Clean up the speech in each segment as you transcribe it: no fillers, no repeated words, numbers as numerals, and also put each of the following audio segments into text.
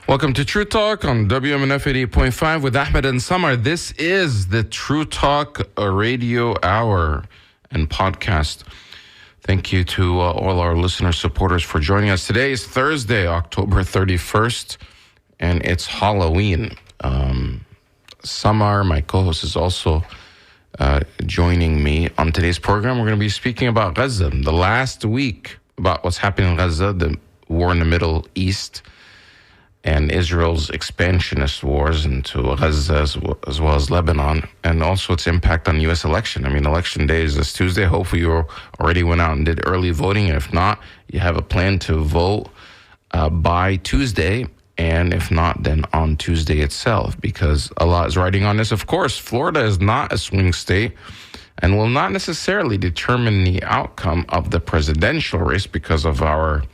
Welcome to True Talk on WMNF 88.5 with Ahmed and Samar. This is the True Talk radio hour and podcast. Thank you to all our listener supporters for joining us. Today is Thursday, October 31st, and it's Halloween. Samar, my co-host, is also joining me on today's program. We're going to be speaking about Gaza, the last week, about what's happening in Gaza, the war in the Middle East, and Israel's expansionist wars into Gaza as well as Lebanon, and also its impact on the U.S. election. I mean, election day is this Tuesday. Hopefully you already went out and did early voting. And if not, you have a plan to vote by Tuesday. And if not, then on Tuesday itself, because a lot is riding on this. Of course, Florida is not a swing state and will not necessarily determine the outcome of the presidential race because of our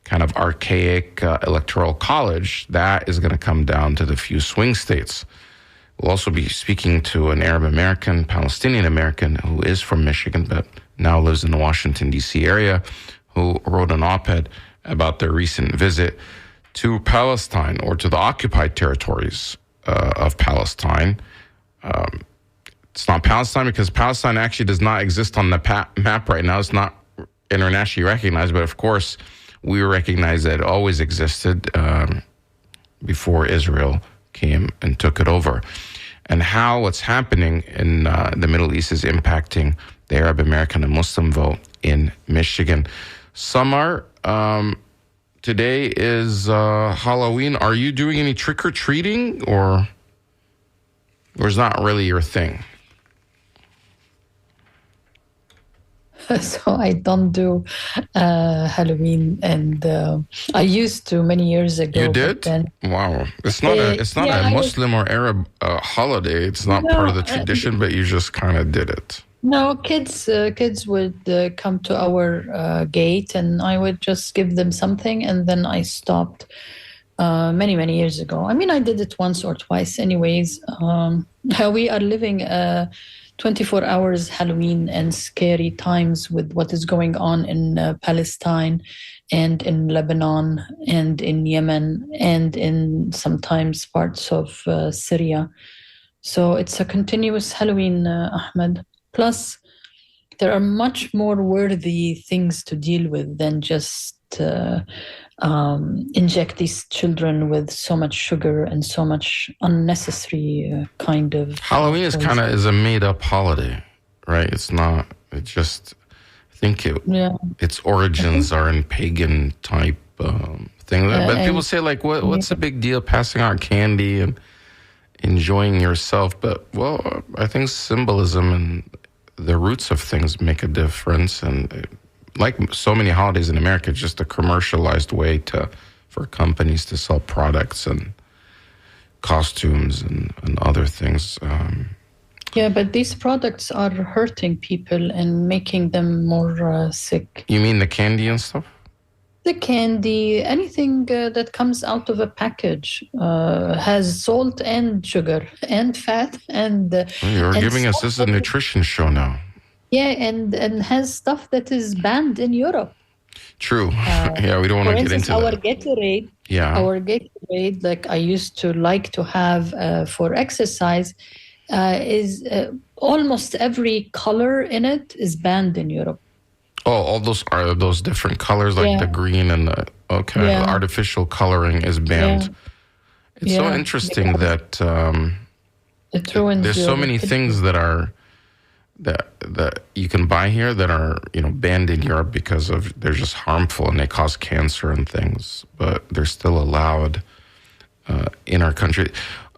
kind of archaic electoral college. That is going to come down to the few swing states. We'll also be speaking to an Arab American, Palestinian American, who is from Michigan, but now lives in the Washington, D.C. area, who wrote an op-ed about their recent visit to Palestine, or to the occupied territories of Palestine. It's not Palestine because Palestine actually does not exist on the map right now. It's not internationally recognized, but of course, we recognize that it always existed before Israel came and took it over. And how what's happening in the Middle East is impacting the Arab American and Muslim vote in Michigan. Samar, today is Halloween. Are you doing any trick-or-treating, or is not really your thing? So I don't do Halloween, and I used to many years ago. You did? Wow! It's not a Muslim or Arab holiday. It's not part of the tradition, but you just kind of did it. No, kids would come to our gate, and I would just give them something, and then I stopped many years ago. I mean, I did it once or twice, anyways. We are living 24 hours Halloween and scary times with what is going on in Palestine and in Lebanon and in Yemen and in sometimes parts of Syria. So it's a continuous Halloween, Ahmed. Plus, there are much more worthy things to deal with than just inject these children with so much sugar and so much unnecessary kind of... Halloween is a made-up holiday, right? It's not. It just... I think its origins are in pagan type thing. But people say, like, what's the big deal passing out candy and enjoying yourself? But, well, I think symbolism and the roots of things make a difference. And like so many holidays in America, it's just a commercialized way for companies to sell products and costumes and other things. Yeah, but these products are hurting people and making them more sick. You mean the candy and stuff? The candy, anything that comes out of a package has salt and sugar and fat and... You're giving us, this is a nutrition show now. Yeah, and has stuff that is banned in Europe. True. Yeah, we don't want to get into our that. Gatorade, Our Gatorade, like I used to like to have for exercise, is almost every color in it is banned in Europe. Oh, all those are those different colors, like the green and the the artificial coloring is banned. Yeah. It's so interesting that it ruins. There's so many things that you can buy here that are banned in Europe because of they're just harmful and they cause cancer and things, but they're still allowed in our country.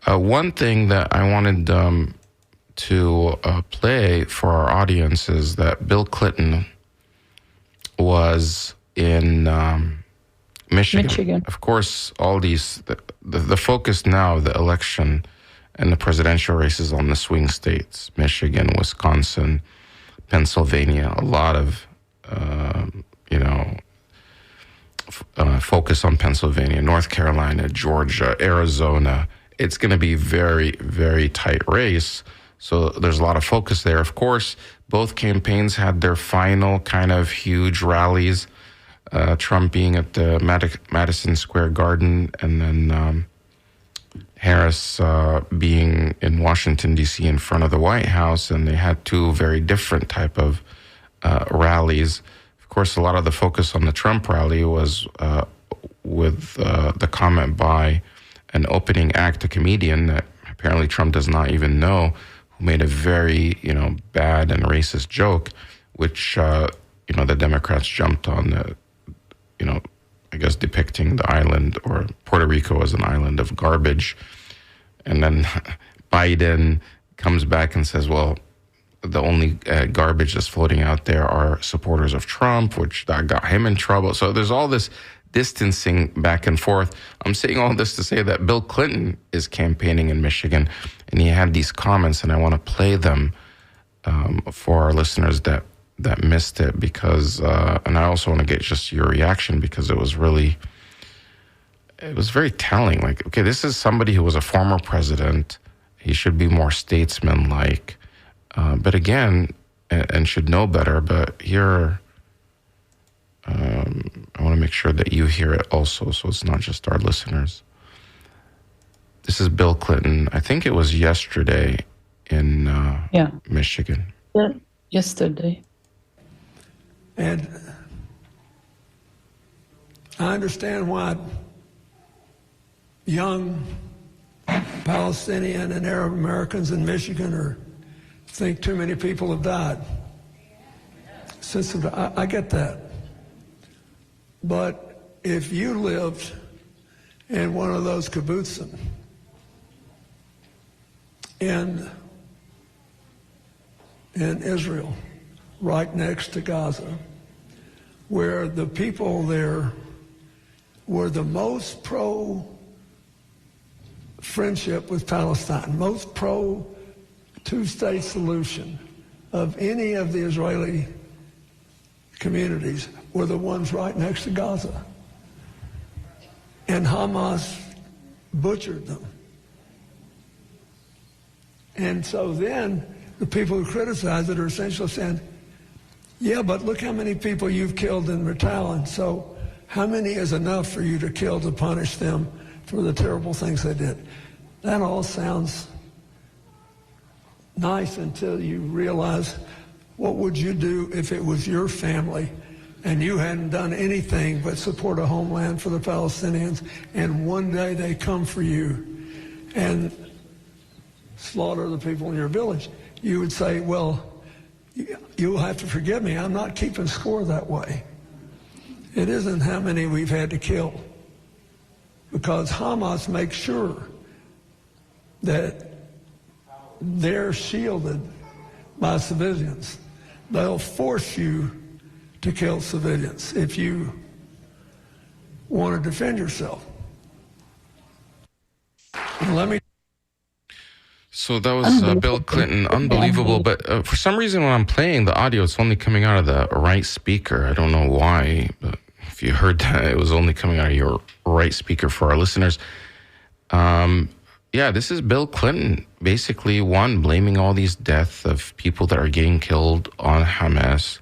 One thing that I wanted to play for our audience is that Bill Clinton was in Michigan. Of course, all these the focus now of the election and the presidential races on the swing states: Michigan, Wisconsin, Pennsylvania. A lot of focus on Pennsylvania, North Carolina, Georgia, Arizona. It's going to be very, very tight race. So there's a lot of focus there. Of course, both campaigns had their final kind of huge rallies Trump being at the Madison Square Garden, and then Harris being in Washington, D.C. in front of the White House, and they had two very different type of rallies. Of course, a lot of the focus on the Trump rally was with the comment by an opening act, a comedian that apparently Trump does not even know, who made a very, bad and racist joke, which, the Democrats jumped on, I guess depicting the island or Puerto Rico as an island of garbage. And then Biden comes back and says, well, the only garbage that's floating out there are supporters of Trump, which that got him in trouble. So there's all this distancing back and forth. I'm saying all this to say that Bill Clinton is campaigning in Michigan, and he had these comments, and I want to play them for our listeners that missed it, because, and I also want to get just your reaction, because it was very telling. Like, okay, this is somebody who was a former president. He should be more statesman-like, but again, and should know better. But here, I want to make sure that you hear it also, so it's not just our listeners. This is Bill Clinton. I think it was yesterday in Michigan. Yeah, yesterday. And I understand why young Palestinian and Arab Americans in Michigan think too many people have died. I get that. But if you lived in one of those kibbutzim in Israel, right next to Gaza, where the people there were the most pro-friendship with Palestine, most pro-two-state solution of any of the Israeli communities, were the ones right next to Gaza. And Hamas butchered them. And so then the people who criticize it are essentially saying, yeah, but look how many people you've killed in Ritalin. So how many is enough for you to kill to punish them for the terrible things they did? That all sounds nice until you realize, what would you do if it was your family and you hadn't done anything but support a homeland for the Palestinians, and one day they come for you and slaughter the people in your village? You would say, well, you'll have to forgive me, I'm not keeping score that way. It isn't how many we've had to kill, because Hamas makes sure that they're shielded by civilians. They'll force you to kill civilians if you want to defend yourself. So that was Bill Clinton. Unbelievable. But for some reason, when I'm playing the audio, it's only coming out of the right speaker. I don't know why, but if you heard that, it was only coming out of your right speaker for our listeners. This is Bill Clinton, basically, blaming all these deaths of people that are getting killed on Hamas.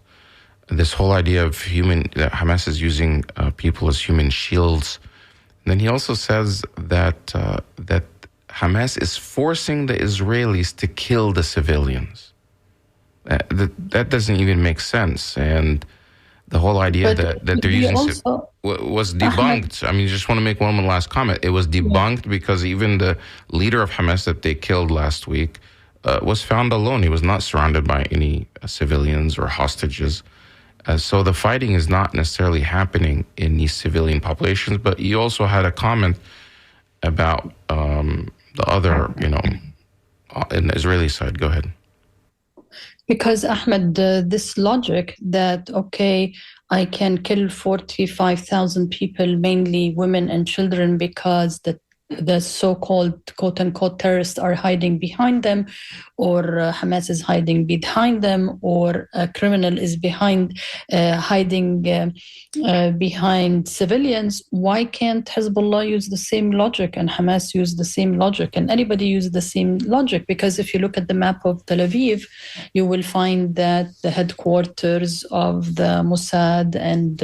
This whole idea of that Hamas is using people as human shields. And then he also says that Hamas is forcing the Israelis to kill the civilians. That doesn't even make sense. And the whole idea that they're using was debunked. I mean, just want to make one last comment. It was debunked because even the leader of Hamas that they killed last week was found alone. He was not surrounded by any civilians or hostages. So the fighting is not necessarily happening in these civilian populations. But you also had a comment about the other, in the Israeli side. Go ahead. Because, Ahmed, this logic that, okay, I can kill 45,000 people, mainly women and children, because the the so-called quote-unquote terrorists are hiding behind them, or Hamas is hiding behind them, or a criminal is hiding behind civilians. Why can't Hezbollah use the same logic and Hamas use the same logic and anybody use the same logic? Because if you look at the map of Tel Aviv, you will find that the headquarters of the Mossad and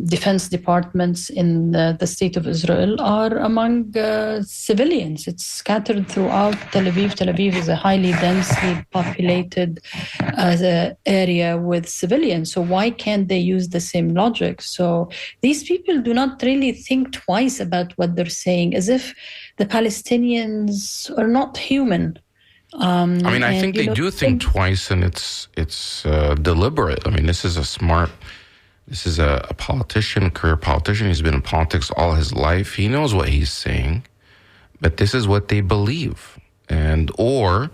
defense departments in the state of Israel are among civilians. It's scattered throughout Tel Aviv. Tel Aviv is a highly densely populated area with civilians. So why can't they use the same logic? So these people do not really think twice about what they're saying, as if the Palestinians are not human. I mean, I think they do think twice, and it's deliberate. I mean, this is a politician, career politician. He's been in politics all his life. He knows what he's saying, but this is what they believe, or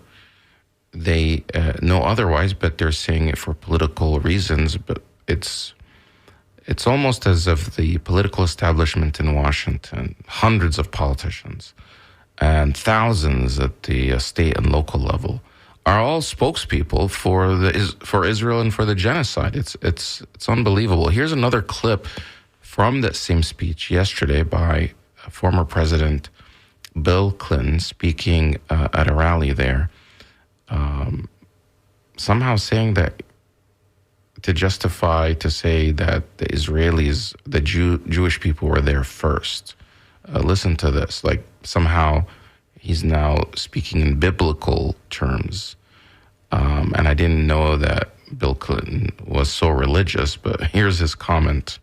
they know otherwise, but they're saying it for political reasons. But it's almost as if the political establishment in Washington, hundreds of politicians and thousands at the state and local level, are all spokespeople for Israel and for the genocide. It's unbelievable. Here's another clip from that same speech yesterday by former President Bill Clinton speaking at a rally there, somehow saying that to say that the Israelis, the Jewish people were there first. Listen to this. Like, somehow he's now speaking in biblical terms. And I didn't know that Bill Clinton was so religious, but here's his comment.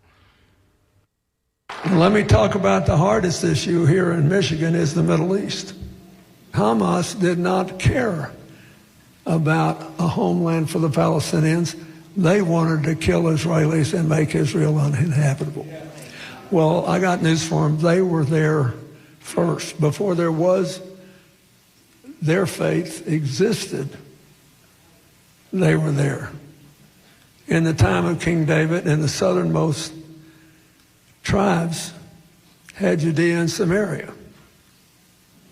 Let me talk about the hardest issue here in Michigan is the Middle East. Hamas did not care about a homeland for the Palestinians. They wanted to kill Israelis and make Israel uninhabitable. Well, I got news for them. They were there first. Before their faith existed, they were there. In the time of King David, and the southernmost tribes had Judea and Samaria.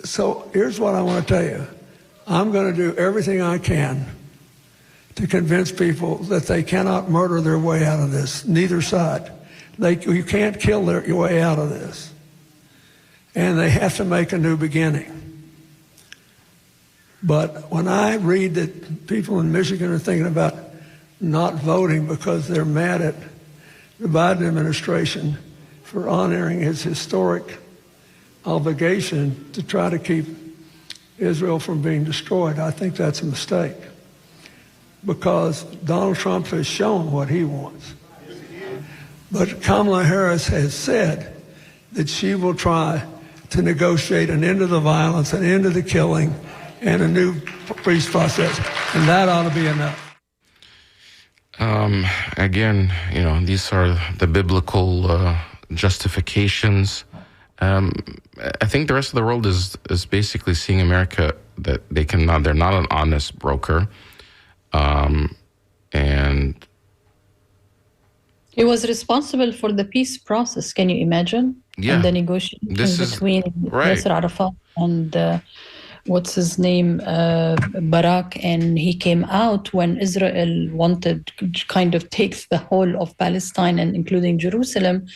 So here's what I want to tell you. I'm going to do everything I can to convince people that they cannot murder their way out of this, neither side. You can't kill your way out of this. And they have to make a new beginning. But when I read that people in Michigan are thinking about not voting because they're mad at the Biden administration for honoring its historic obligation to try to keep Israel from being destroyed, I think that's a mistake. Because Donald Trump has shown what he wants. But Kamala Harris has said that she will try to negotiate an end to the violence, an end to the killing, and a new peace process. And that ought to be enough. Again, these are the biblical justifications. I think the rest of the world is basically seeing America that they're not an honest broker. And he was responsible for the peace process. Can you imagine? Yeah. And the negotiations between Yasser Arafat and what's his name, Barak, and he came out when Israel wanted to kind of take the whole of Palestine and including Jerusalem.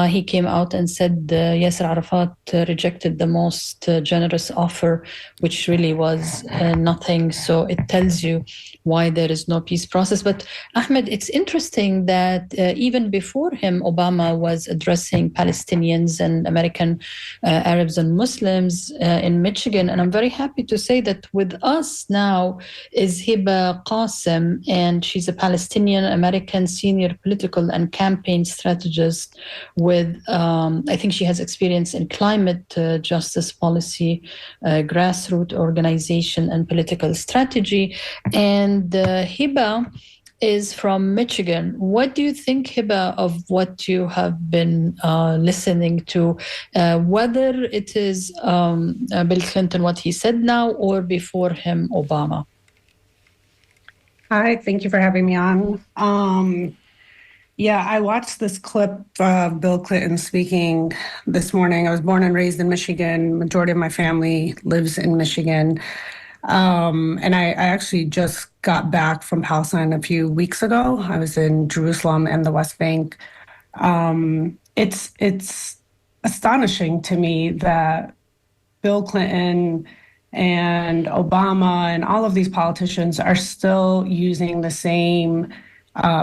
He came out and said Yasser Arafat rejected the most generous offer, which really was nothing. So it tells you why there is no peace process. But Ahmed, it's interesting that even before him, Obama was addressing Palestinians and American Arabs and Muslims in Michigan. And I'm very happy to say that with us now is Hiba Qasim, and she's a Palestinian-American senior political and campaign strategist with, I think she has experience in climate justice policy, grassroots organization, and political strategy. And Hiba is from Michigan. What do you think, Hiba, of what you have been listening to, whether it is Bill Clinton, what he said now, or before him, Obama? Hi, thank you for having me on. Yeah, I watched this clip of Bill Clinton speaking this morning. I was born and raised in Michigan. Majority of my family lives in Michigan. And I actually just got back from Palestine a few weeks ago. I was in Jerusalem and the West Bank. It's astonishing to me that Bill Clinton and Obama and all of these politicians are still using the same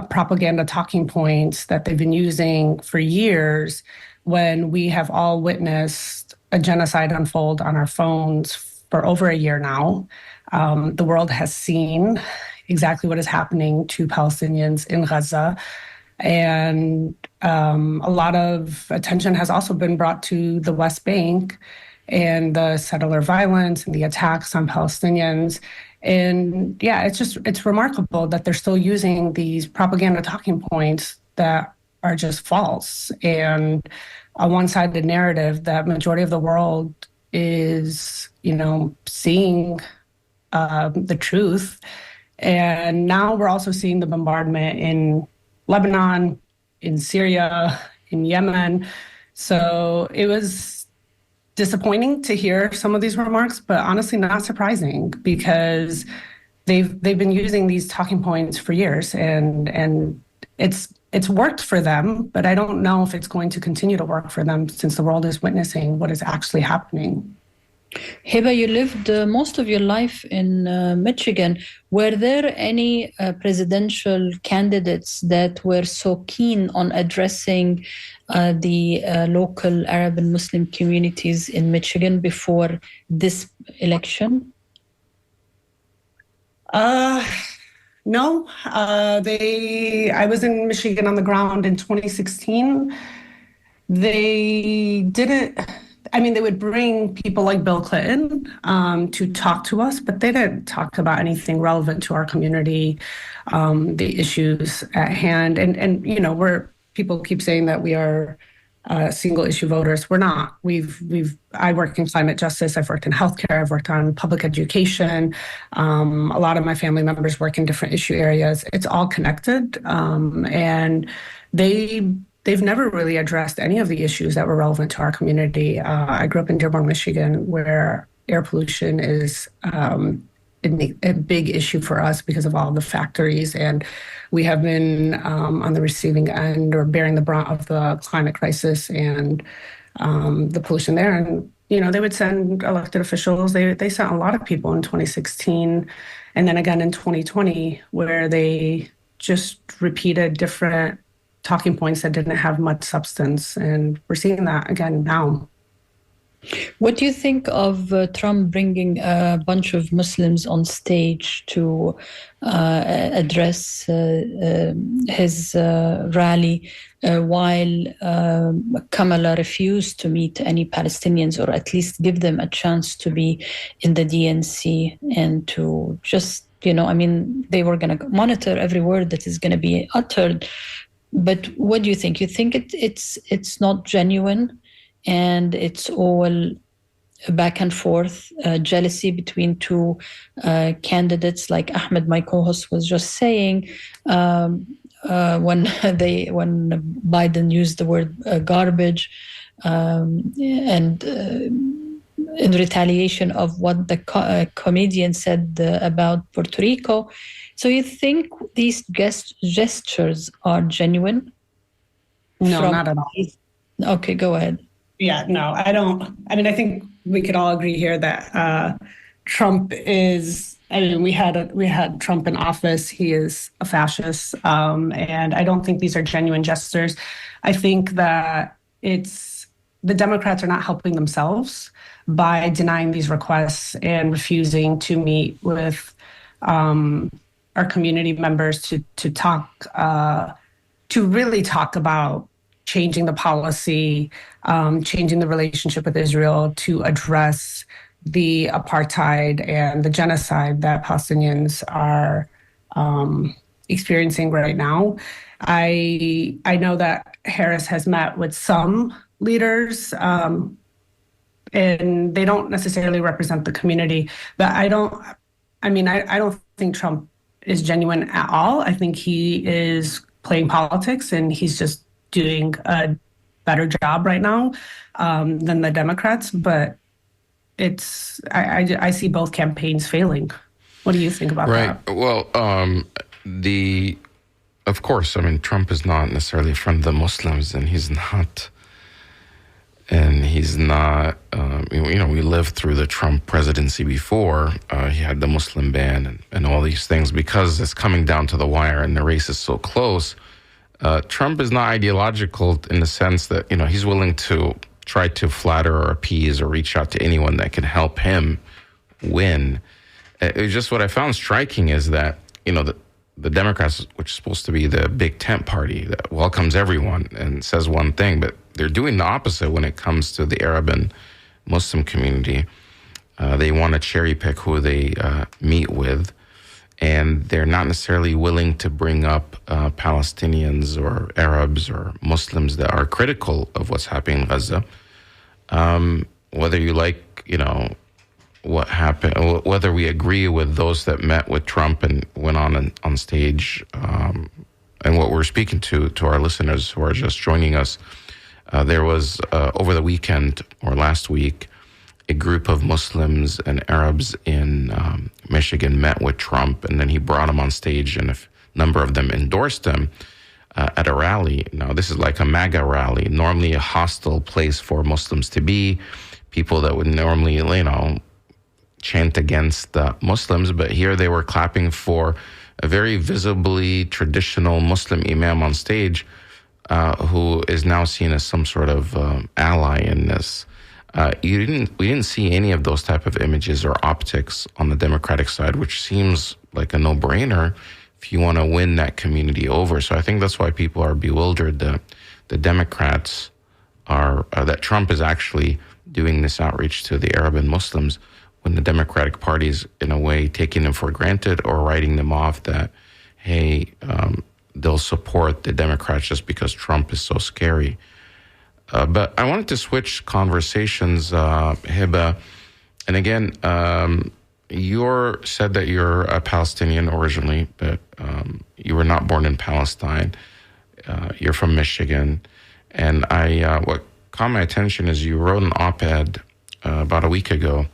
propaganda talking points that they've been using for years when we have all witnessed a genocide unfold on our phones for over a year now. The world has seen exactly what is happening to Palestinians in Gaza. And a lot of attention has also been brought to the West Bank and the settler violence and the attacks on Palestinians. And yeah, it's remarkable that they're still using these propaganda talking points that are just false and a one-sided narrative that majority of the world is, seeing the truth. And now we're also seeing the bombardment in Lebanon, in Syria, in Yemen. So it was disappointing to hear some of these remarks, but honestly not surprising because they've been using these talking points for years and it's worked for them, but I don't know if it's going to continue to work for them since the world is witnessing what is actually happening. Heba, you lived most of your life in Michigan. Were there any presidential candidates that were so keen on addressing the local Arab and Muslim communities in Michigan before this election? No. I was in Michigan on the ground in 2016. They didn't. They would bring people like Bill Clinton to talk to us, but they didn't talk about anything relevant to our community, the issues at hand. And people keep saying that we are single issue voters. We're not. I work in climate justice. I've worked in healthcare. I've worked on public education. A lot of my family members work in different issue areas. It's all connected, and they've never really addressed any of the issues that were relevant to our community. I grew up in Dearborn, Michigan, where air pollution is a big issue for us because of all the factories. And we have been on the receiving end or bearing the brunt of the climate crisis and the pollution there. And, they would send elected officials. They sent a lot of people in 2016 and then again in 2020, where they just repeated different talking points that didn't have much substance. And we're seeing that again now. What do you think of Trump bringing a bunch of Muslims on stage to address his rally while Kamala refused to meet any Palestinians or at least give them a chance to be in the DNC and to just, they were going to monitor every word that is going to be uttered. But what do you think? You think it's not genuine and it's all back and forth, jealousy between two candidates, like Ahmed, my co-host, was just saying when Biden used the word garbage and in retaliation of what the comedian said about Puerto Rico. So you think these gestures are genuine? No, not at all. Okay, go ahead. Yeah, no, I don't. I think we could all agree here that Trump is. We had Trump in office. He is a fascist, and I don't think these are genuine gestures. I think that the Democrats are not helping themselves by denying these requests and refusing to meet with our community members to talk, to really talk about changing the policy, changing the relationship with Israel to address the apartheid and the genocide that Palestinians are experiencing right now. I know that Harris has met with some leaders, and they don't necessarily represent the community, but I don't think Trump is genuine at all. I think he is playing politics, and he's just doing a better job right now than the Democrats. But I see both campaigns failing. What do you think about that? Right. Well, of course, I mean, Trump is not necessarily a friend of the Muslims, and he's not. We lived through the Trump presidency before. He had the Muslim ban and all these things. Because it's coming down to the wire and the race is so close, Trump is not ideological in the sense that, he's willing to try to flatter or appease or reach out to anyone that can help him win. It's just what I found striking is that, the Democrats, which is supposed to be the big tent party that welcomes everyone and says one thing, but they're doing the opposite when it comes to the Arab and Muslim community. They want to cherry pick who they meet with, and they're not necessarily willing to bring up Palestinians or Arabs or Muslims that are critical of what's happening in Gaza. Whether you like, what happened, whether we agree with those that met with Trump and went on stage, and what we're speaking to our listeners who are just joining us, there was over the weekend or last week, a group of Muslims and Arabs in Michigan met with Trump, and then he brought them on stage, and a number of them endorsed him at a rally. Now, this is like a MAGA rally, normally a hostile place for Muslims to be, people that would normally, chant against the Muslims, but here they were clapping for a very visibly traditional Muslim imam on stage, who is now seen as some sort of ally in this. We didn't see any of those type of images or optics on the Democratic side, which seems like a no-brainer if you want to win that community over. So I think that's why people are bewildered that the Democrats that Trump is actually doing this outreach to the Arab and Muslims, when the Democratic Party is, in a way, taking them for granted or writing them off that, hey, they'll support the Democrats just because Trump is so scary. But I wanted to switch conversations, Hiba. And again, you said that you're a Palestinian originally, but you were not born in Palestine. You're from Michigan. And what caught my attention is you wrote an op-ed about a week ago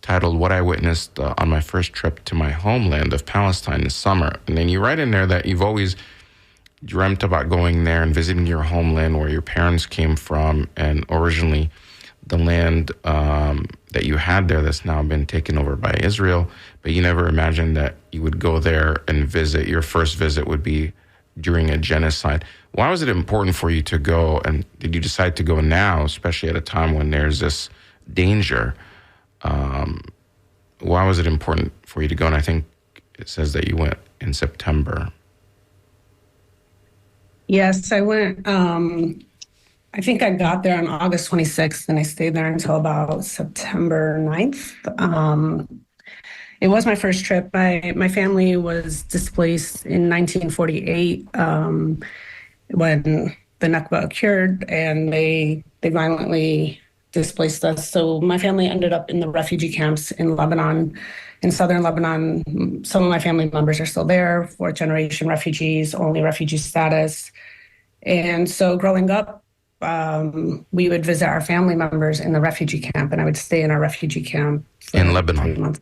titled "What I Witnessed on My First Trip to My Homeland of Palestine this Summer." And then you write in there that you've always dreamt about going there and visiting your homeland where your parents came from, and originally the land that you had there that's now been taken over by Israel, but you never imagined that you would go there and visit. Your first visit would be during a genocide. Why was it important for you to go, and did you decide to go now, especially at a time when there's this danger? Why was it important for you to go? And I think it says that you went in September. Yes, I went. I think I got there on August 26th, and I stayed there until about September 9th. It was my first trip. My family was displaced in 1948 when the Nakba occurred, and they violently displaced us. So my family ended up in the refugee camps in Lebanon, in southern Lebanon. Some of my family members are still there, fourth generation refugees, only refugee status. And so growing up, we would visit our family members in the refugee camp, and I would stay in our refugee camp in Lebanon. 3 months.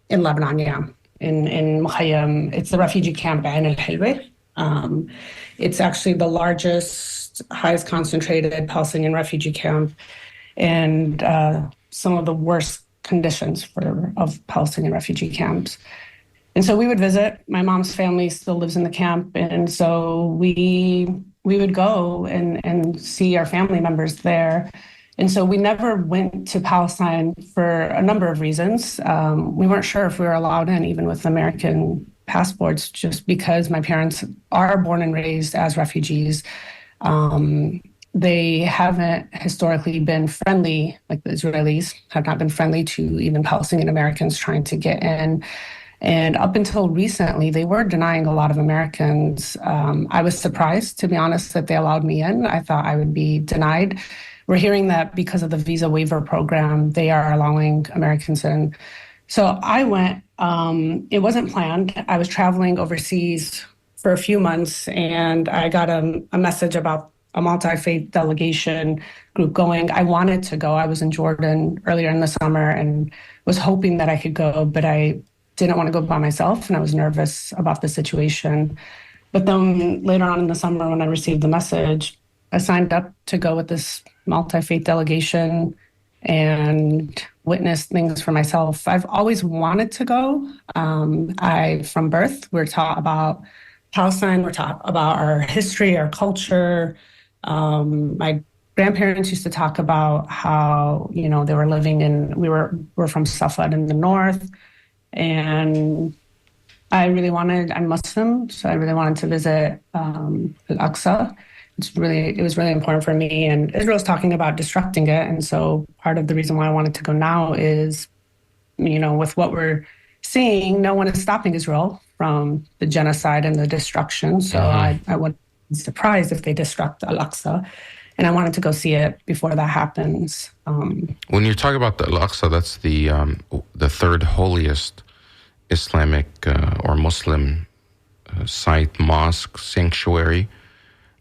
In Lebanon, yeah. In Mukhayyam. It's the refugee camp Ain al-Hilwa. It's actually the largest, highest concentrated Palestinian refugee camp, and some of the worst conditions of Palestinian refugee camps. And so we would visit. My mom's family still lives in the camp, and so we would go and see our family members there. And so we never went to Palestine for a number of reasons. We weren't sure if we were allowed in, even with American passports, just because my parents are born and raised as refugees. They haven't historically been friendly, like the Israelis have not been friendly to even Palestinian Americans trying to get in. And up until recently, they were denying a lot of Americans. I was surprised, to be honest, that they allowed me in. I thought I would be denied. We're hearing that because of the visa waiver program, they are allowing Americans in. So I went. It wasn't planned. I was traveling overseas for a few months, and I got a message about a multi-faith delegation group going. I wanted to go. I was in Jordan earlier in the summer and was hoping that I could go, but I didn't want to go by myself, and I was nervous about the situation. But then later on in the summer, when I received the message, I signed up to go with this multi-faith delegation and witness things for myself. I've always wanted to go. From birth, we're taught about Palestine, we're taught about our history, our culture. My grandparents used to talk about how, they were living we're from Safed in the north. And I'm Muslim, so I really wanted to visit Al-Aqsa. It was really important for me, and Israel's talking about destructing it. And so part of the reason why I wanted to go now is, with what we're seeing, no one is stopping Israel from the genocide and the destruction. So I wouldn't be surprised if they destruct Al-Aqsa, and I wanted to go see it before that happens. When you talk about the Al-Aqsa, that's the third holiest Islamic or Muslim site, mosque, sanctuary.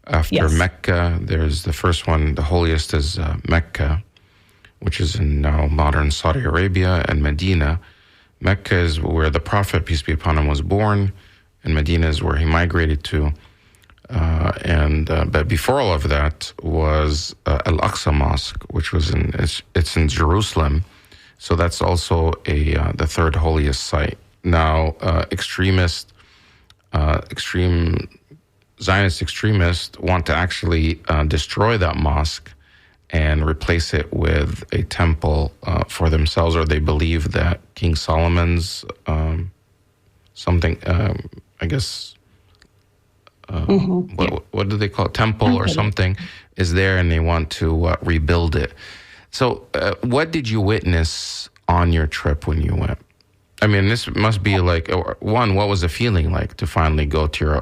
After Mecca, there's the first one, the holiest is Mecca, which is in now modern Saudi Arabia, and Medina. Mecca is where the Prophet, peace be upon him, was born, and Medina is where he migrated to. But before all of that was Al-Aqsa Mosque, which was it's in Jerusalem. So that's also the third holiest site. Now, extreme Zionist extremists want to actually destroy that mosque and replace it with a temple for themselves, or they believe that King Solomon's what do they call it? Temple or something is there, and they want to rebuild it. So what did you witness on your trip when you went? I mean, this must be like, one, what was the feeling like to finally go to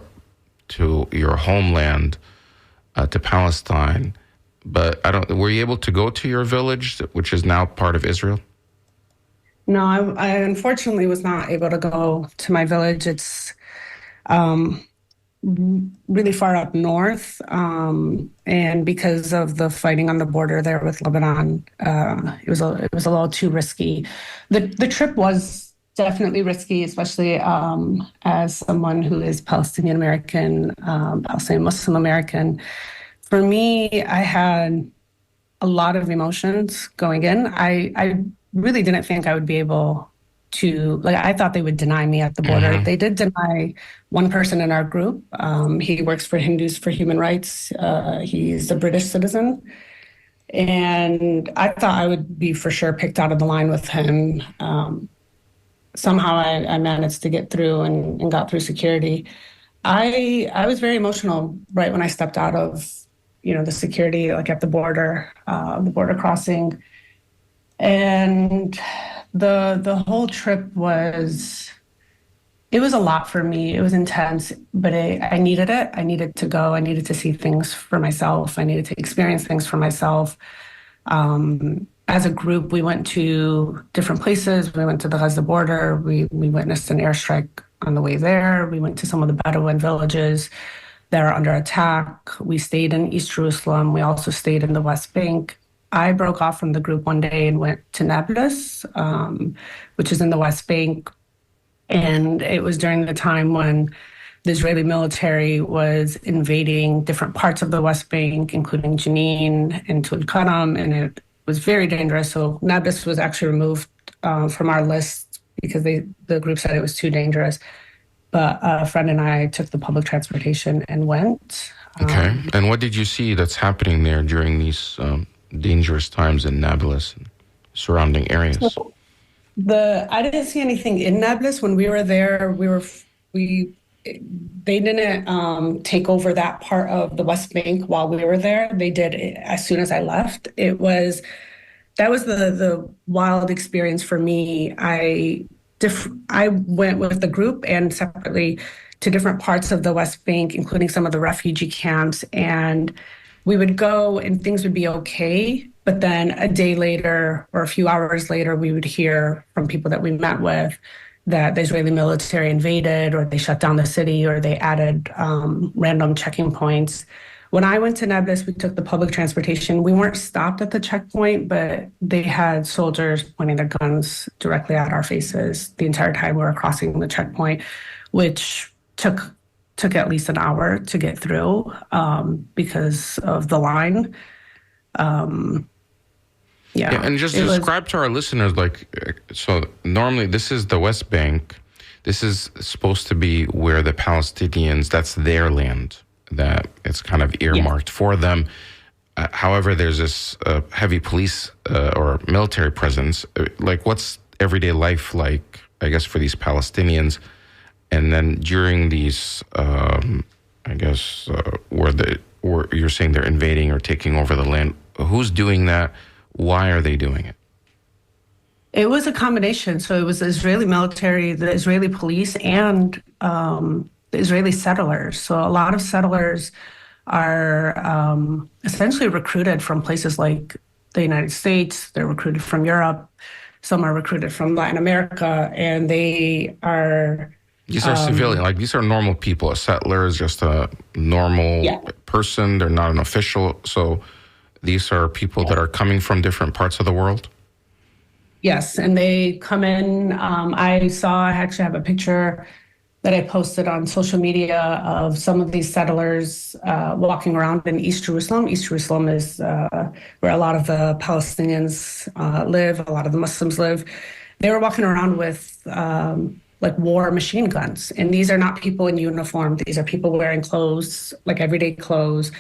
your homeland, to Palestine? But were you able to go to your village, which is now part of Israel? No, I unfortunately was not able to go to my village. It's really far up north, and because of the fighting on the border there with Lebanon, it was a little too risky. The trip was definitely risky, especially as someone who is Palestinian American, Palestinian Muslim American. For me, I had a lot of emotions going in. I really didn't think I would be able to, I thought they would deny me at the border. Mm-hmm. They did deny one person in our group. He works for Hindus for Human Rights. He's a British citizen. And I thought I would be for sure picked out of the line with him. Somehow I managed to get through and got through security. I was very emotional right when I stepped out of, the security, at the border crossing. And the whole trip was a lot for me. It was intense, but I needed it. I needed to go. I needed to see things for myself. I needed to experience things for myself. As a group, we went to different places. We went to the Gaza border. We witnessed an airstrike on the way there. We went to some of the Bedouin villages that are under attack. We stayed in East Jerusalem. We also stayed in the West Bank. I broke off from the group one day and went to Nablus, which is in the West Bank. And it was during the time when the Israeli military was invading different parts of the West Bank, including Jenin and Tulkarem, and it was very dangerous. So Nablus was actually removed from our list because the group said it was too dangerous. But a friend and I took the public transportation and went. Okay. And what did you see that's happening there during these dangerous times in Nablus and surrounding areas? So I didn't see anything in Nablus. When we were there, they didn't take over that part of the West Bank while we were there. They did it as soon as I left. That was the wild experience for me. I went with the group and separately to different parts of the West Bank, including some of the refugee camps. And we would go and things would be okay. But then a day later or a few hours later, we would hear from people that we met with that the Israeli military invaded, or they shut down the city, or they added random checking points. When I went to Nablus, we took the public transportation. We weren't stopped at the checkpoint, but they had soldiers pointing their guns directly at our faces the entire time we were crossing the checkpoint, which took at least an hour to get through because of the line. Yeah, and just describe to our listeners, so normally this is the West Bank. This is supposed to be where the Palestinians, that's their land, that it's kind of earmarked for them. However, there's this heavy police or military presence. What's everyday life like, I guess, for these Palestinians? And then during these, where you're saying they're invading or taking over the land, who's doing that? Why are they doing it? It was a combination. So it was the Israeli military, the Israeli police, and the Israeli settlers. So a lot of settlers are essentially recruited from places like the United States. They're recruited from Europe. Some are recruited from Latin America, and they are... These are civilian, these are normal people. A settler is just a normal person. They're not an official. So these are people that are coming from different parts of the world? Yes, and they come in. I actually have a picture that I posted on social media of some of these settlers walking around in East Jerusalem. East Jerusalem is where a lot of the Palestinians live, a lot of the Muslims live. They were walking around with war machine guns. And these are not people in uniform. These are people wearing clothes, like everyday clothes.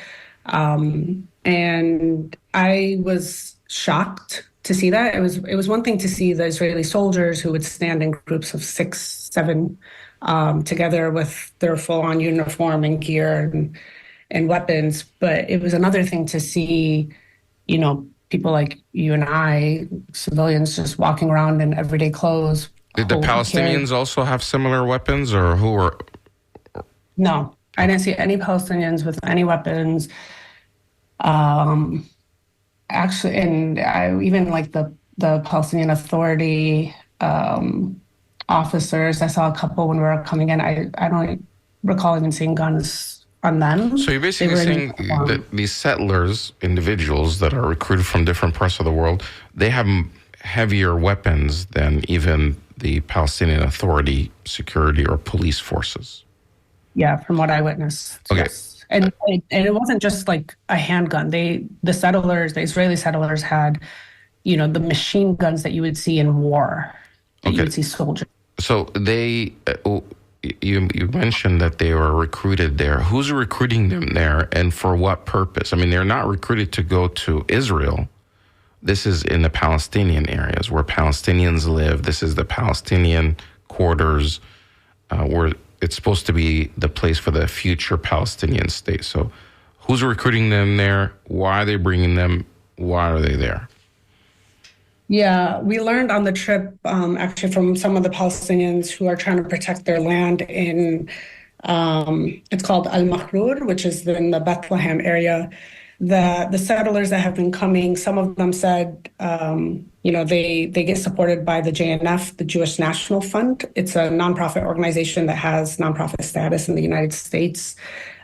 And I was shocked to see that. It was one thing to see the Israeli soldiers who would stand in groups of 6, 7 together with their full-on uniform and gear and weapons. But it was another thing to see, people like you and I, civilians, just walking around in everyday clothes. Did the Palestinians also have similar weapons, or who were? No, I didn't see any Palestinians with any weapons. Actually, and even like the Palestinian Authority officers, I saw a couple when we were coming in. I don't recall even seeing guns on them. So you're basically saying that these settlers, individuals that are recruited from different parts of the world, they have heavier weapons than even the Palestinian Authority security or police forces. Yeah, from what I witnessed. Okay. Yes. And it wasn't just like a handgun. The Israeli settlers had, the machine guns that you would see in war, that you would see soldiers. So you mentioned that they were recruited there. Who's recruiting them there, and for what purpose? I mean, they're not recruited to go to Israel. This is in the Palestinian areas where Palestinians live. This is the Palestinian quarters where it's supposed to be the place for the future Palestinian state. So who's recruiting them there? Why are they bringing them? Why are they there? Yeah, we learned on the trip, actually, from some of the Palestinians who are trying to protect their land in, it's called Al-Mahrur, which is in the Bethlehem area. The settlers that have been coming, some of them said, they get supported by the JNF, the Jewish National Fund. It's a nonprofit organization that has nonprofit status in the United States.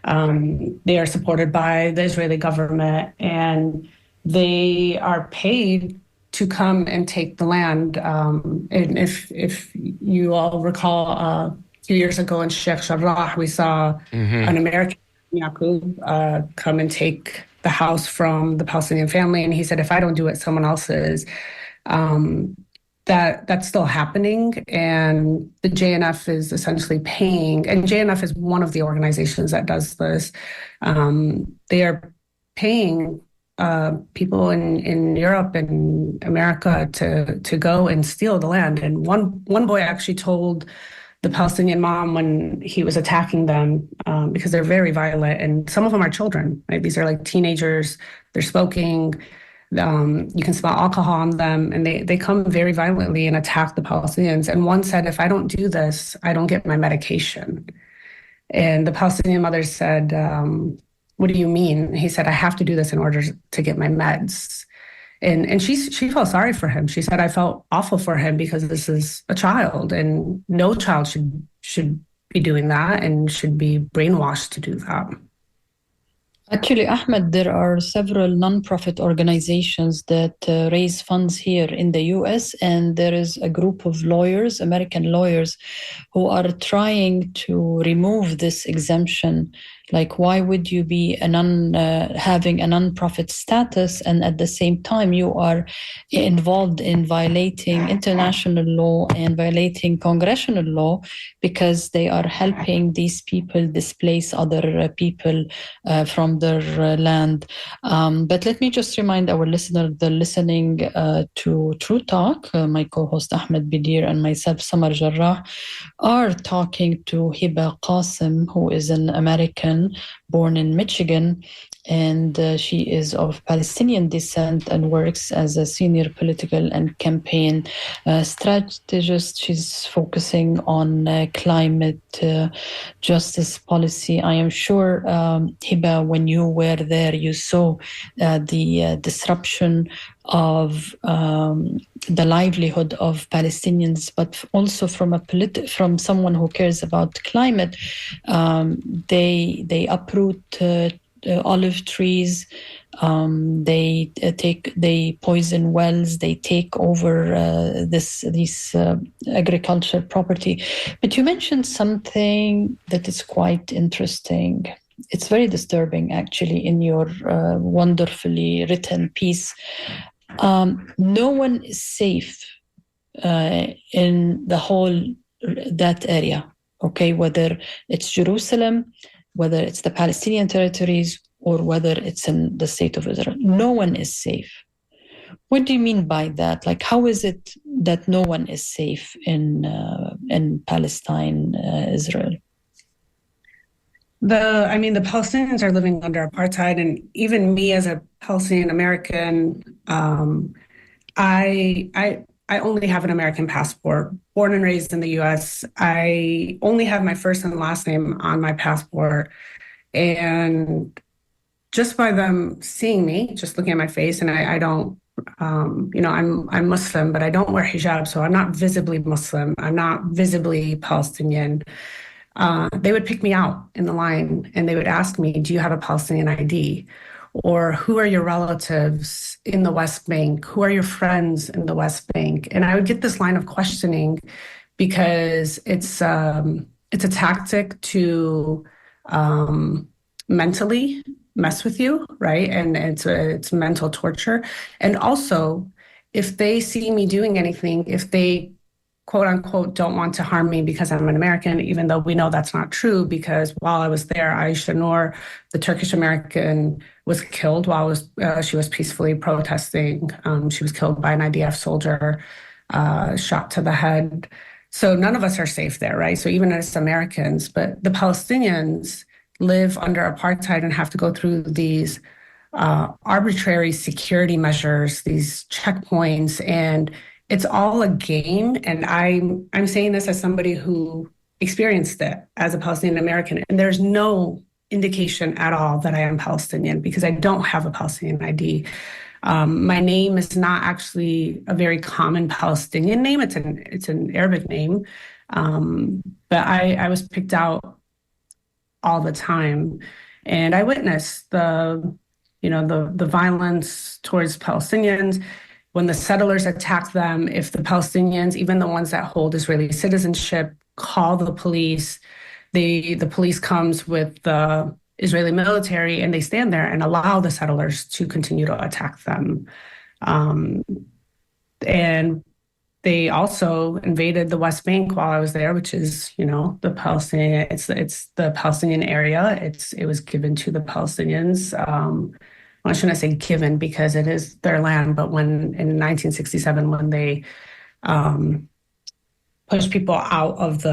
They are supported by the Israeli government, and they are paid to come and take the land. And if you all recall, a few years ago in Sheikh Jarrah, we saw an American, Yaqub, come and take the house from the Palestinian family. And he said, if I don't do it, someone else is. That's still happening. And the JNF is essentially paying, and JNF is one of the organizations that does this. They are paying people in Europe and America to go and steal the land. And one boy actually told the Palestinian mom when he was attacking them, because they're very violent, and some of them are children, right? These are like teenagers, they're smoking, you can smell alcohol on them, and they come very violently and attack the Palestinians. And one said, if I don't do this, I don't get my medication. And the Palestinian mother said, what do you mean? He said, I have to do this in order to get my meds. And she felt sorry for him. She said, I felt awful for him because this is a child, and no child should be doing that and should be brainwashed to do that. Actually, Ahmed, there are several nonprofit organizations that raise funds here in the US, and there is a group of lawyers, American lawyers, who are trying to remove this exemption. Like, why would you be having a nonprofit status, and at the same time you are involved in violating international law and violating congressional law, because they are helping these people displace other people from their land. But let me just remind our listener, they're listening to True Talk. My co-host Ahmed Bedier and myself, Samar Jarrah, are talking to Hiba Qasim, who is an American born in Michigan, and she is of Palestinian descent and works as a senior political and campaign strategist. She's focusing on climate justice policy. I am sure, Hiba, when you were there, you saw the disruption of the livelihood of Palestinians, but also from someone who cares about climate. They uproot olive trees. They poison wells. They take over these agricultural property. But you mentioned something that is quite interesting. It's very disturbing, actually, in your wonderfully written piece. No one is safe in the whole that area. Okay, whether it's Jerusalem, whether it's the Palestinian territories, or whether it's in the state of Israel, no one is safe. What do you mean by that? Like, how is it that no one is safe in Palestine, Israel? The Palestinians are living under apartheid, and even me as a Palestinian American, I only have an American passport, born and raised in the U.S. I only have my first and last name on my passport. And just by them seeing me, just looking at my face, and I don't, I'm Muslim, but I don't wear hijab, so I'm not visibly Muslim. I'm not visibly Palestinian. They would pick me out in the line and they would ask me, do you have a Palestinian ID? Or who are your relatives in the West Bank? Who are your friends in the West Bank? And I would get this line of questioning because it's a tactic to mentally mess with you, right? And it's mental torture. And also, if they see me doing anything, if they quote unquote don't want to harm me because I'm an American, even though we know that's not true, because while I was there, Aisha Noor, the Turkish American, was killed while she was peacefully protesting. She was killed by an IDF soldier, shot to the head. So none of us are safe there, right? So even as Americans, but the Palestinians live under apartheid and have to go through these arbitrary security measures, these checkpoints, and it's all a game. And I'm saying this as somebody who experienced it as a Palestinian American, and there's no indication at all that I am Palestinian because I don't have a Palestinian ID. My name is not actually a very common Palestinian name. It's an Arabic name, but I was picked out all the time, and I witnessed the violence towards Palestinians. When the settlers attack them, if the Palestinians, even the ones that hold Israeli citizenship, call the police, the police comes with the Israeli military and they stand there and allow the settlers to continue to attack them. And they also invaded the West Bank while I was there, which is, the Palestinian, it's the Palestinian area. It was given to the Palestinians. I shouldn't say given because it is their land, but when in 1967, when they pushed people out of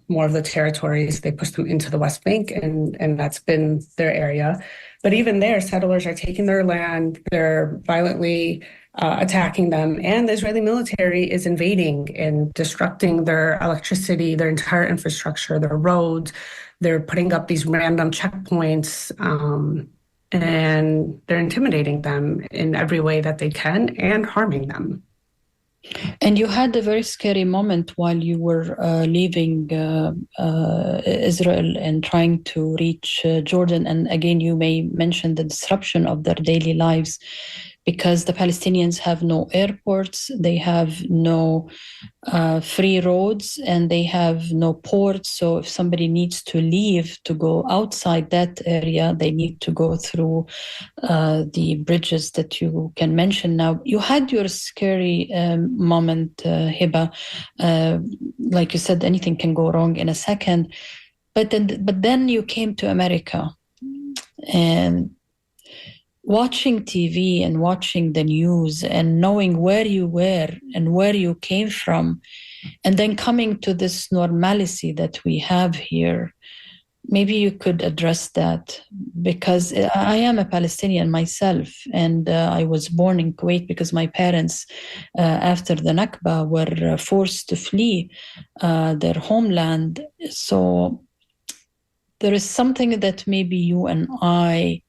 more of the territories, they pushed them into the West Bank, and that's been their area. But even there, settlers are taking their land, they're violently attacking them, and the Israeli military is invading and disrupting their electricity, their entire infrastructure, their roads. They're putting up these random checkpoints. and they're intimidating them in every way that they can and harming them. And you had a very scary moment while you were leaving Israel and trying to reach Jordan. And again, you may mention the disruption of their daily lives, because the Palestinians have no airports, they have no free roads, and they have no ports. So if somebody needs to leave to go outside that area, they need to go through the bridges that you can mention now. You had your scary moment, Hiba. Like you said, anything can go wrong in a second. But then you came to America, and watching TV and watching the news and knowing where you were and where you came from, and then coming to this normalcy that we have here. Maybe you could address that, because I am a Palestinian myself, and I was born in Kuwait because my parents, after the Nakba, were forced to flee their homeland. So there is something that maybe you and I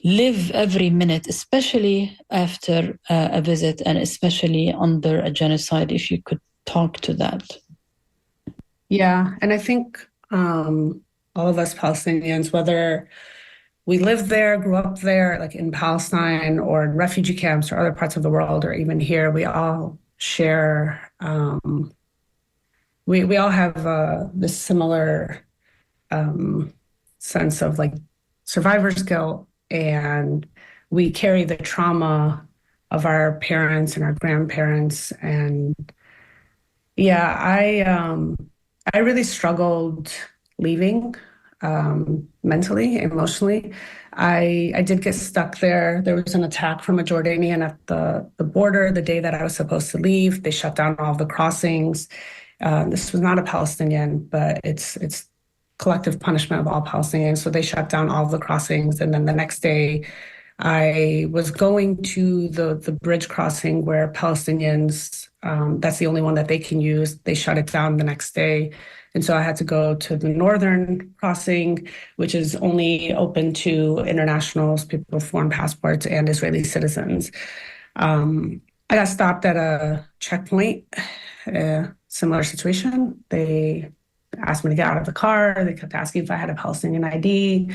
live every minute, especially after a visit and especially under a genocide, if you could talk to that. Yeah, and I think all of us Palestinians, whether we live there, grew up there, like in Palestine or in refugee camps or other parts of the world, or even here, we all share, we all have this similar sense of like survivor's guilt, and we carry the trauma of our parents and our grandparents. And yeah, I really struggled leaving mentally, emotionally. I did get stuck there. There was an attack from a Jordanian at the border the day that I was supposed to leave. They shut down all of the crossings. This was not a Palestinian, but it's collective punishment of all Palestinians. So they shut down all of the crossings. And then the next day, I was going to the bridge crossing where Palestinians, that's the only one that they can use. They shut it down the next day. And so I had to go to the northern crossing, which is only open to internationals, people with foreign passports, and Israeli citizens. I got stopped at a checkpoint, similar situation. They asked me to get out of the car. They kept asking if I had a Palestinian ID.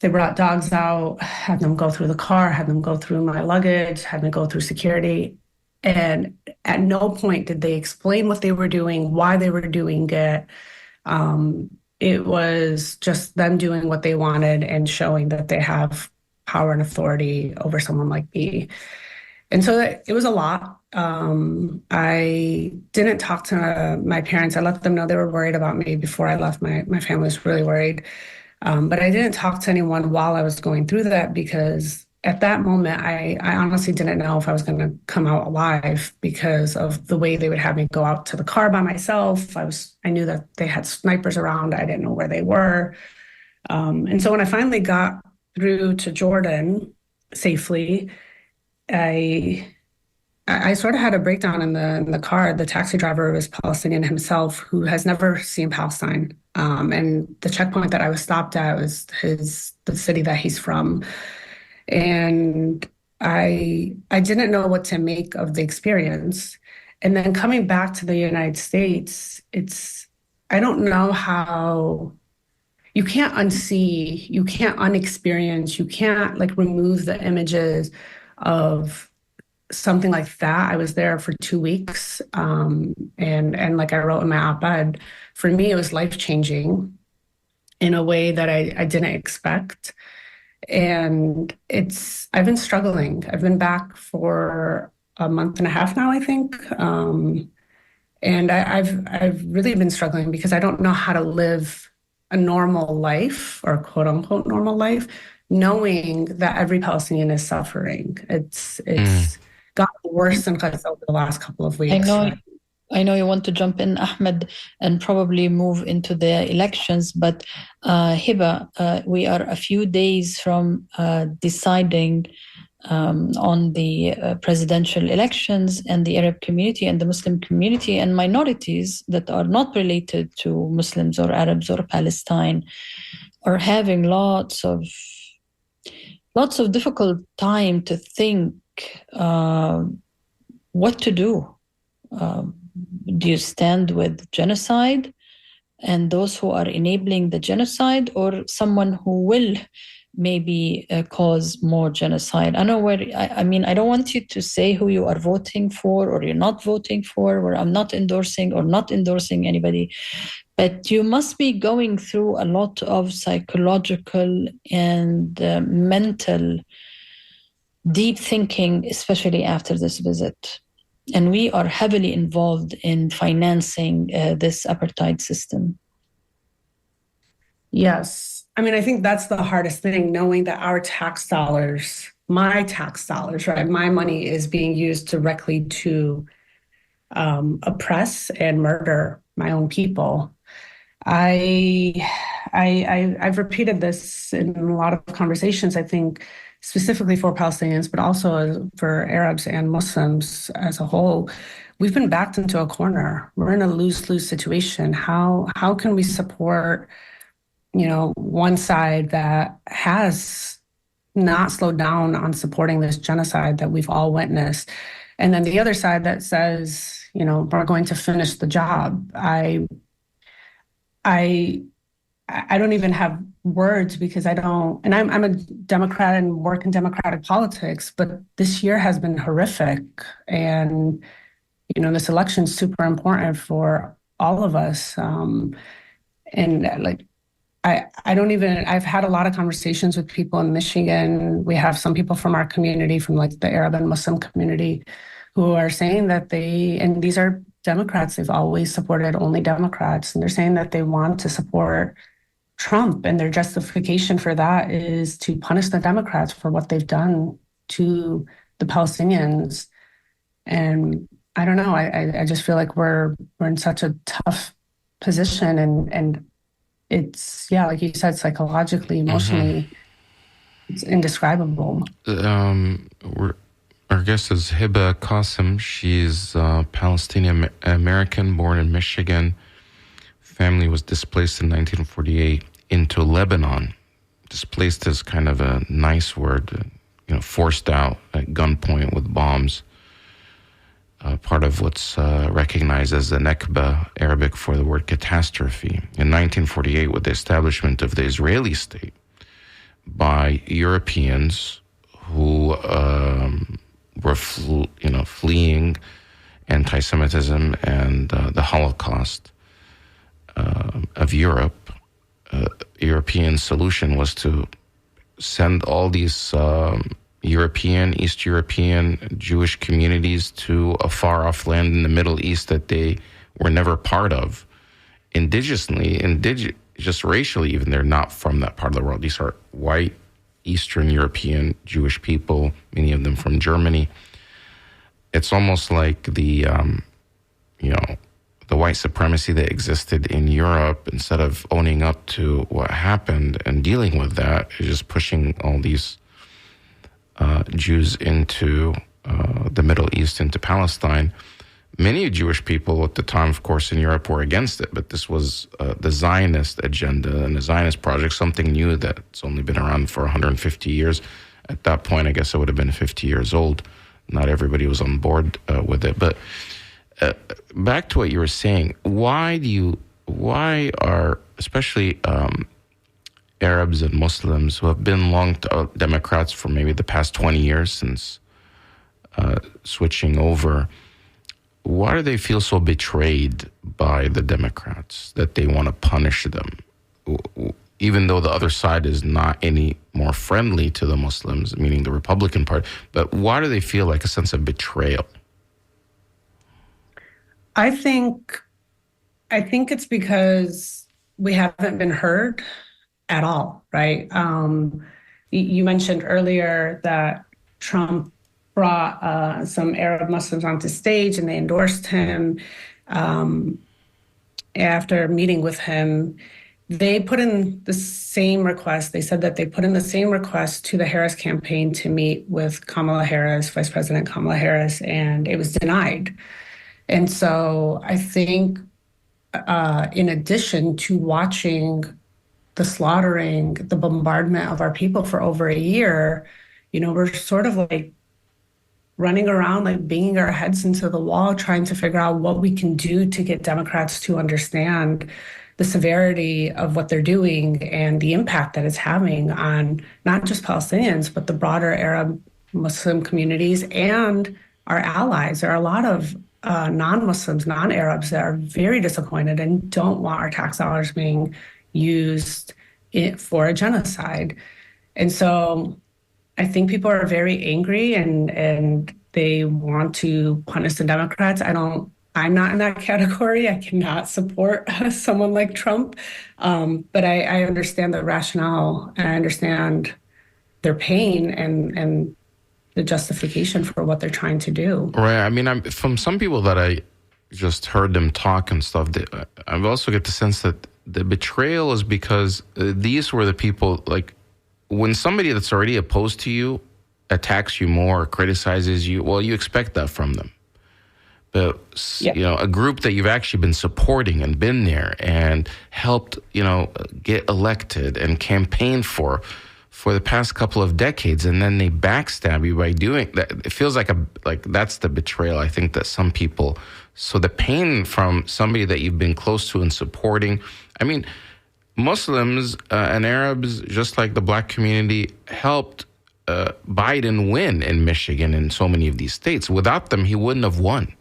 They brought dogs out, had them go through the car, had them go through my luggage, had me go through security. And at no point did they explain what they were doing, why they were doing it. It was just them doing what they wanted and showing that they have power and authority over someone like me. And so it was a lot. I didn't talk to my parents. I let them know they were worried about me before I left. My family was really worried. But I didn't talk to anyone while I was going through that, because at that moment, I honestly didn't know if I was going to come out alive because of the way they would have me go out to the car by myself. I knew that they had snipers around. I didn't know where they were. And so when I finally got through to Jordan safely, I sort of had a breakdown in the car. The taxi driver was Palestinian himself, who has never seen Palestine. And the checkpoint that I was stopped at was the city that he's from. And I didn't know what to make of the experience. And then coming back to the United States, I don't know how. You can't unsee, you can't unexperience, you can't like remove the images of something like that. I was there for 2 weeks. And like I wrote in my op-ed, for me, it was life-changing in a way that I didn't expect. And I've been struggling. I've been back for a month and a half now, I think. And I've really been struggling because I don't know how to live a normal life, or quote unquote normal life, knowing that every Palestinian is suffering. It's gotten worse in Gaza over the last couple of weeks. I know you want to jump in, Ahmed, and probably move into the elections, but Hiba, we are a few days from deciding on the presidential elections, and the Arab community and the Muslim community and minorities that are not related to Muslims or Arabs or Palestine are having lots of lots of difficult time to think what to do. Do you stand with genocide and those who are enabling the genocide, or someone who will maybe cause more genocide? I know where, I mean, I don't want you to say who you are voting for or you're not voting for, where I'm not endorsing or not endorsing anybody. But you must be going through a lot of psychological and mental deep thinking, especially after this visit. And we are heavily involved in financing this apartheid system. Yes. I mean, I think that's the hardest thing, knowing that our tax dollars, my tax dollars, right, my money is being used directly to oppress and murder my own people. I've repeated this in a lot of conversations, I think, specifically for Palestinians, but also for Arabs and Muslims as a whole. We've been backed into a corner. We're in a lose-lose situation. How can we support, one side that has not slowed down on supporting this genocide that we've all witnessed, and then the other side that says, we're going to finish the job? I don't even have words, because I don't, and I'm a Democrat and work in Democratic politics, but this year has been horrific. And, this election is super important for all of us. I've had a lot of conversations with people in Michigan. We have some people from our community, from like the Arab and Muslim community, who are saying that and these are Democrats, they've always supported only Democrats, and they're saying that they want to support Trump, and their justification for that is to punish the Democrats for what they've done to the Palestinians. And I don't know, I just feel like we're in such a tough position, and it's, yeah, like you said, psychologically, emotionally, it's indescribable. Our guest is Hiba Qasim. She's Palestinian American, born in Michigan. Family was displaced in 1948 into Lebanon. Displaced is kind of a nice word, forced out at gunpoint with bombs. Part of what's recognized as the Nakba, Arabic for the word catastrophe. In 1948, with the establishment of the Israeli state by Europeans who were fleeing anti-Semitism and the Holocaust of Europe, European solution was to send all these European, East European Jewish communities to a far-off land in the Middle East that they were never part of. Indigenously, just racially even, they're not from that part of the world. These are white, Eastern European Jewish people, many of them from Germany. It's almost like the white supremacy that existed in Europe, instead of owning up to what happened and dealing with that, is just pushing all these Jews into the Middle East, into Palestine. Many Jewish people at the time, of course, in Europe were against it, but this was the Zionist agenda and the Zionist project, something new that's only been around for 150 years. At that point, I guess it would have been 50 years old. Not everybody was on board with it. But back to what you were saying, why are especially Arabs and Muslims who have been long Democrats for maybe the past 20 years since switching over, why do they feel so betrayed by the Democrats that they want to punish them, even though the other side is not any more friendly to the Muslims, meaning the Republican Party? But why do they feel like a sense of betrayal? I think it's because we haven't been heard at all, right? You mentioned earlier that Trump brought some Arab Muslims onto stage and they endorsed him. After meeting with him, they put in the same request. They said that they put in the same request to the Harris campaign to meet with Kamala Harris, Vice President Kamala Harris, and it was denied. And so I think in addition to watching the slaughtering, the bombardment of our people for over a year, we're sort of like running around, like banging our heads into the wall, trying to figure out what we can do to get Democrats to understand the severity of what they're doing and the impact that it's having on not just Palestinians, but the broader Arab Muslim communities and our allies. There are a lot of non-Muslims, non-Arabs that are very disappointed and don't want our tax dollars being used for a genocide. And so I think people are very angry and they want to punish the Democrats. I'm not in that category. I cannot support someone like Trump. But I understand the rationale and I understand their pain and the justification for what they're trying to do. Right. I mean, from some people that I just heard them talk and stuff, I've also get the sense that the betrayal is because these were the people, like, when somebody that's already opposed to you attacks you more, criticizes you, well, you expect that from them. But, a group that you've actually been supporting and been there and helped, get elected and campaign for the past couple of decades, and then they backstab you by doing that. It feels like that's the betrayal, I think, that some people. So the pain from somebody that you've been close to and supporting. I mean, Muslims and Arabs, just like the black community, helped Biden win in Michigan and so many of these states. Without them, he wouldn't have won.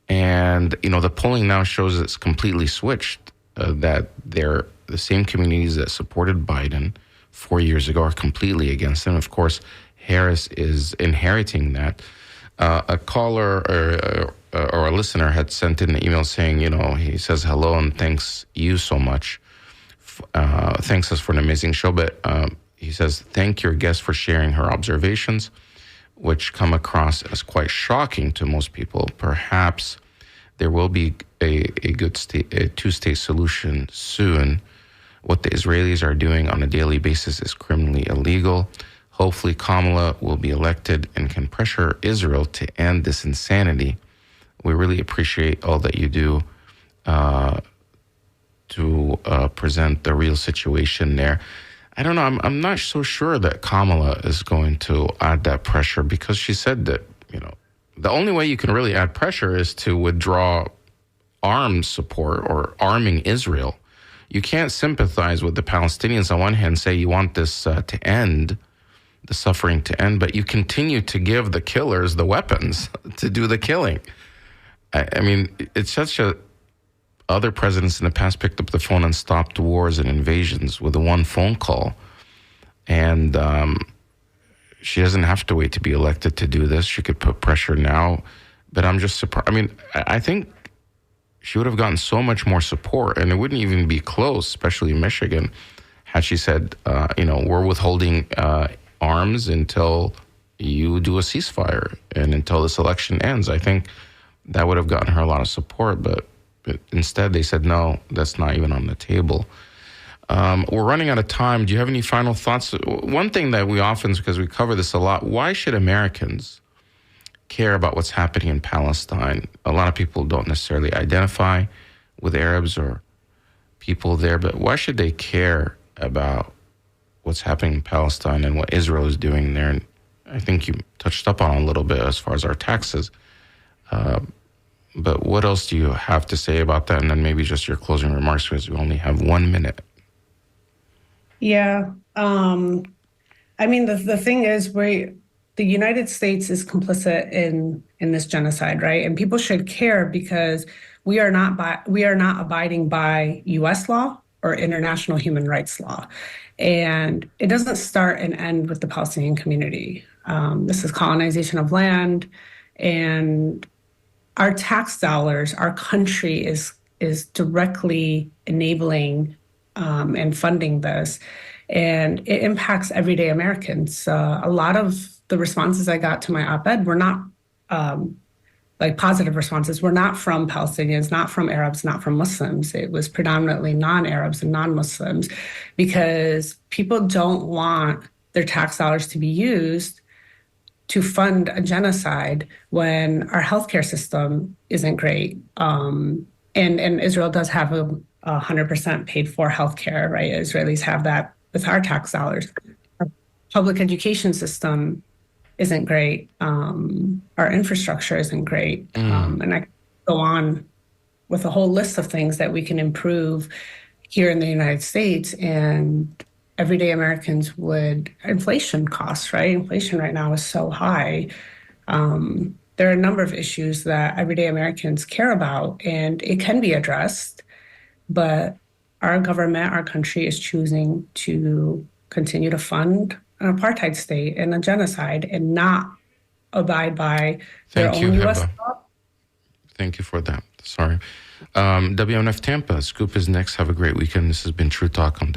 And, the polling now shows it's completely switched, that they're the same communities that supported Biden 4 years ago are completely against him. Of course, Harris is inheriting that. A caller or a listener had sent in an email saying, he says hello and thanks you so much. Thanks us for an amazing show, but he says, thank your guest for sharing her observations, which come across as quite shocking to most people. Perhaps there will be a good two-state solution soon. What the Israelis are doing on a daily basis is criminally illegal. Hopefully Kamala will be elected and can pressure Israel to end this insanity. We really appreciate all that you do to present the real situation there. I don't know. I'm not so sure that Kamala is going to add that pressure, because she said that, the only way you can really add pressure is to withdraw arms support or arming Israel. You can't sympathize with the Palestinians on one hand, say you want this to end, the suffering to end, but you continue to give the killers the weapons to do the killing. I mean, it's such a... Other presidents in the past picked up the phone and stopped wars and invasions with a one phone call. And she doesn't have to wait to be elected to do this. She could put pressure now. But I'm just surprised. I mean, I think she would have gotten so much more support, and it wouldn't even be close, especially in Michigan, had she said, we're withholding arms until you do a ceasefire and until this election ends. I think that would have gotten her a lot of support, but instead they said, no, that's not even on the table. We're running out of time. Do you have any final thoughts? One thing that we often, because we cover this a lot, why should Americans care about what's happening in Palestine? A lot of people don't necessarily identify with Arabs or people there, but why should they care about what's happening in Palestine and what Israel is doing there? And I think you touched up on a little bit as far as our taxes. But what else do you have to say about that? And then maybe just your closing remarks, because we only have 1 minute. Yeah. I mean, the thing is, the United States is complicit in this genocide, right? And people should care because we are not abiding by U.S. law or international human rights law. And it doesn't start and end with the Palestinian community. This is colonization of land, and our tax dollars, our country is directly enabling and funding this, and it impacts everyday Americans. A lot of the responses I got to my op-ed were not positive responses, were not from Palestinians, not from Arabs, not from Muslims. It was predominantly non-Arabs and non-Muslims, because people don't want their tax dollars to be used to fund a genocide when our healthcare system isn't great. And Israel does have 100% paid for healthcare, right? Israelis have that with our tax dollars. Our public education system isn't great. Our infrastructure isn't great. And I go on with a whole list of things that we can improve here in the United States, and everyday Americans would, inflation costs, right? Inflation right now is so high. There are a number of issues that everyday Americans care about, and it can be addressed, but our government, our country is choosing to continue to fund an apartheid state and a genocide and not abide by their Thank you, own U.S. Heba. law. Thank you for that. Sorry. WNF Tampa, Scoop is next. Have a great weekend. This has been True Talk on